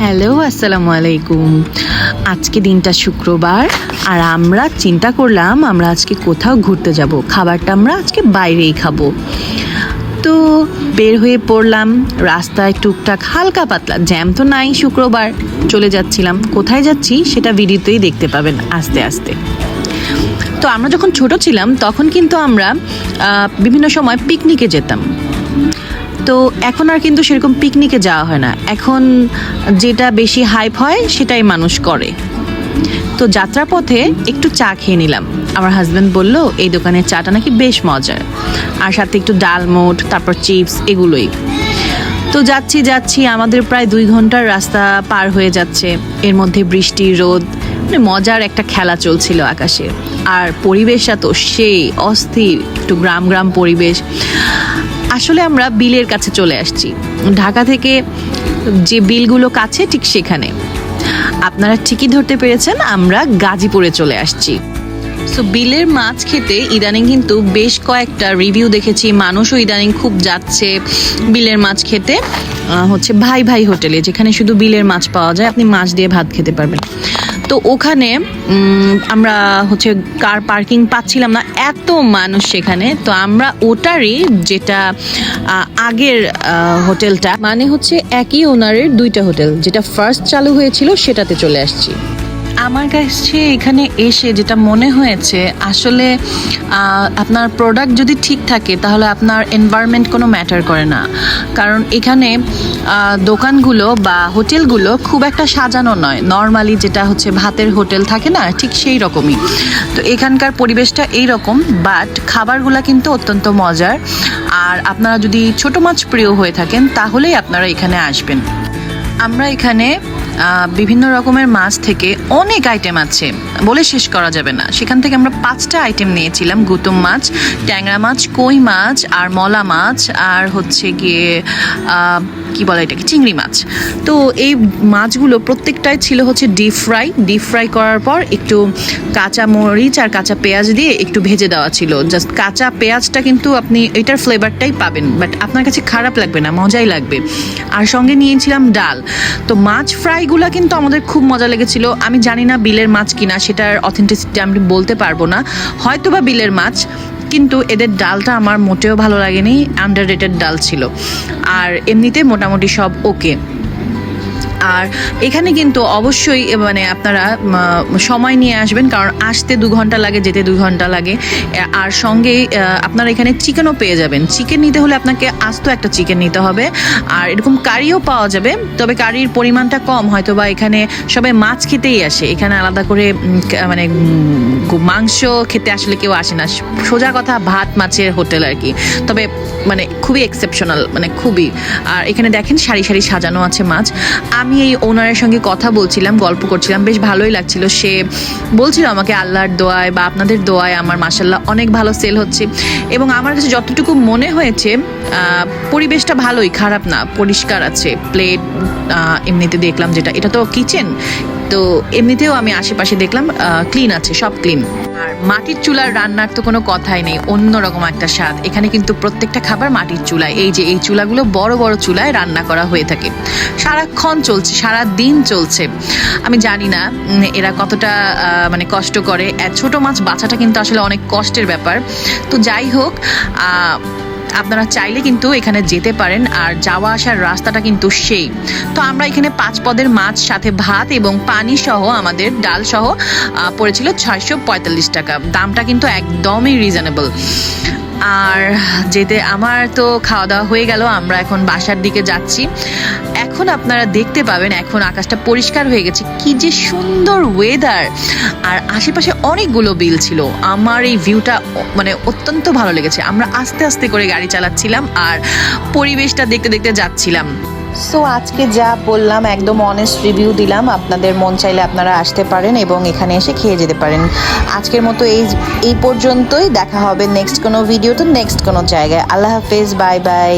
Hello, আসসালামু আলাইকুম। আজকে দিনটা শুক্রবার, আর আমরা চিন্তা করলাম আমরা আজকে কোথাও ঘুরতে যাব। খাবারটা আমরা আজকে বাইরেই খাবো। তো বের হয়ে পড়লাম রাস্তায়, টুকটাক হালকা পাতলা জ্যাম তো নাই, শুক্রবার চলে যাচ্ছিলাম। কোথায় যাচ্ছি সেটা ভিডিওতেই দেখতে পাবেন আস্তে আস্তে। তো আমরা যখন ছোট ছিলাম তখন কিন্তু আমরা বিভিন্ন সময় পিকনিকে যেতাম। তো এখন আর কিন্তু সেরকম পিকনিকে যাওয়া হয় না, এখন যেটা বেশি হাইপ হয় সেটাই মানুষ করে। তো যাত্রার পথে একটু চা খেয়ে নিলাম। আমার হাজব্যান্ড বলল এই দোকানের চাটা নাকি বেশ মজার, আর সাথে একটু ডালমোট, তারপর চিপস, এগুলোই। তো যাচ্ছি আমাদের প্রায় 2 ঘন্টার রাস্তা পার হয়ে যাচ্ছে। এর মধ্যে বৃষ্টি, রোদ, মানে মজার একটা খেলা চলছিল আকাশে। আর পরিবেশটা তো সেই অস্থির, একটু গ্রাম গ্রাম পরিবেশ। আসলে আমরা বিলের কাছে চলে আসছি। ঢাকা থেকে যে বিলগুলো কাছে ঠিক সেখানে। আপনারা ঠিকই ধরতে পেরেছেন, আমরা গাজীপুরে চলে আসছি। সো বিলের মাছ খেতে ইদানিং কিন্তু বেশ কয়েকটা রিভিউ দেখেছি, মানুষও ইদানিং খুব যাচ্ছে বিলের মাছ খেতে। হচ্ছে ভাই ভাই হোটেলে, যেখানে শুধু বিলের মাছ পাওয়া যায়, আপনি মাছ দিয়ে ভাত খেতে পারবেন। তো ওখানে আমরা হচ্ছে কার পার্কিং পাচ্ছিলাম না, এত মানুষ সেখানে। তো আমরা ওটারই, যেটা আগের হোটেলটা, মানে হচ্ছে একই ওনারের 2টা হোটেল, যেটা ফার্স্ট চালু হয়েছিল সেটাতে চলে আসছি। আমার কাছে এখানে এসে যেটা মনে হয়েছে, আসলে আপনার প্রোডাক্ট যদি ঠিক থাকে তাহলে আপনার এনভায়রনমেন্ট কোনো ম্যাটার করে না। কারণ এখানে দোকানগুলো বা হোটেলগুলো খুব একটা সাজানো নয়, নর্মালি যেটা হচ্ছে ভাতের হোটেল থাকে না, ঠিক সেই রকমই। তো এখানকার পরিবেশটা এইরকম, বাট খাবারগুলো কিন্তু অত্যন্ত মজার। আর আপনারা যদি ছোট মাছ প্রিয় হয়ে থাকেন তাহলেই আপনারা এখানে আসবেন। আমরা এখানে বিভিন্ন রকমের মাছ থেকে অনেক আইটেম আছে, বলে শেষ করা যাবে না। সেখান থেকে আমরা 5টা আইটেম নিয়েছিলাম: গুতুম মাছ, ট্যাংরা মাছ, কই মাছ, আর মলা মাছ, আর হচ্ছে গিয়ে কি বলে এটাকে, চিংড়ি মাছ। তো এই মাছগুলো প্রত্যেকটাই ছিল হচ্ছে ডিপ ফ্রাই করার পর একটু কাঁচা মরিচ আর কাঁচা পেঁয়াজ দিয়ে একটু ভেজে দেওয়া ছিল। জাস্ট কাঁচা পেঁয়াজটা কিন্তু আপনি এটার ফ্লেভারটাই পাবেন, বাট আপনার কাছে খারাপ লাগবে না, মজাই লাগবে। আর সঙ্গে নিয়েছিলাম ডাল। তো মাছ ফ্রাইগুলো কিন্তু আমাদের খুব মজা লেগেছিল। আমি জানি না বিলের মাছ কিনা, সেটার অথেন্টিসিটি আমি বলতে পারবো না, হয়তো বা বিলের মাছ, কিন্তু এদের ডালটা আমার মোটেও ভালো লাগেনি, আন্ডাররেটেড ডাল ছিল। আর এমনিতে মোটামুটি সব ওকে। আর এখানে কিন্তু অবশ্যই মানে আপনারা সময় নিয়ে আসবেন, কারণ আসতে 2 ঘন্টা লাগে, যেতে 2 ঘন্টা লাগে। আর সঙ্গে আপনারা এখানে চিকেনও পেয়ে যাবেন। চিকেন নিতে হলে আপনাকে আস্ত একটা চিকেন নিতে হবে। আর এরকম কারিও পাওয়া যাবে, তবে কারির পরিমাণটা কম, হয়তো বা এখানে সবাই মাছ খেতেই আসে। এখানে আলাদা করে মানে মাংস খেতে আসলে কেউ আসে না, সোজা কথা ভাত মাছের হোটেল আর কি। তবে মানে খুবই এক্সেপশনাল, মানে খুবই। আর এখানে দেখেন সারি সারি সাজানো আছে মাছ। আমি এই ওনারের সঙ্গে কথা বলছিলাম, গল্প করছিলাম, বেশ ভালোই লাগছিল। সে বলছিল আমাকে আল্লাহর দোয়ায় বা আপনাদের দোয়ায় আমার মাশাআল্লাহ অনেক ভালো সেল হচ্ছে। এবং আমার কাছে যতটুকু মনে হয়েছে পরিবেশটা ভালোই, খারাপ না, পরিষ্কার আছে। প্লেট এমনিতে দেখলাম, যেটা এটা তো কিচেন, তো এমনিতেও আমি আশেপাশে দেখলাম ক্লিন আছে, সব ক্লিন। আর মাটির চুলার রান্নার তো কোনো কথাই নেই, অন্যরকম একটা স্বাদ। এখানে কিন্তু প্রত্যেকটা খাবার মাটির চুলায়, এই যে এই চুলাগুলো বড় বড় চুলায় রান্না করা হয়ে থাকে, সারাক্ষণ চলছে, সারা দিন চলছে। আমি জানি না এরা কতটা মানে কষ্ট করে। ছোট মাছ বাছাটা কিন্তু আসলে অনেক কষ্টের ব্যাপার। তো যাই হোক, আপনারা চাইলে কিন্তু এখানে যেতে পারেন। আর যাওয়া আসার রাস্তাটা কিন্তু সেই। তো আমরা এখানে 5 পদের মাছ, সাথে ভাত এবং পানি সহ, আমাদের ডাল সহ পড়েছিল 645 টাকা। দামটা কিন্তু একদমই রিজনেবল। আর যেতে আমার তো খাওয়া দাওয়া হয়ে গেল, আমরা এখন বাসার দিকে যাচ্ছি। এখন আপনারা দেখতে পাবেন, এখন আকাশটা পরিষ্কার হয়ে গেছে, কি যে সুন্দর ওয়েদার। আর আশেপাশে অনেকগুলো বিল ছিল। আমার এই ভিউটা মানে অত্যন্ত ভালো লেগেছে। আমরা আস্তে আস্তে করে গাড়ি চালাচ্ছিলাম আর পরিবেশটা দেখতে দেখতে যাচ্ছিলাম। সো আজকে যা বললাম একদম অনেস্ট রিভিউ দিলাম। আপনাদের মন চাইলে আপনারা আসতে পারেন এবং এখানে এসে খেয়ে যেতে পারেন। আজকের মতো এই পর্যন্তই। দেখা হবে নেক্সট কোনো ভিডিওতে, নেক্সট কোনো জায়গায়। আল্লাহ হাফেজ, বাই বাই।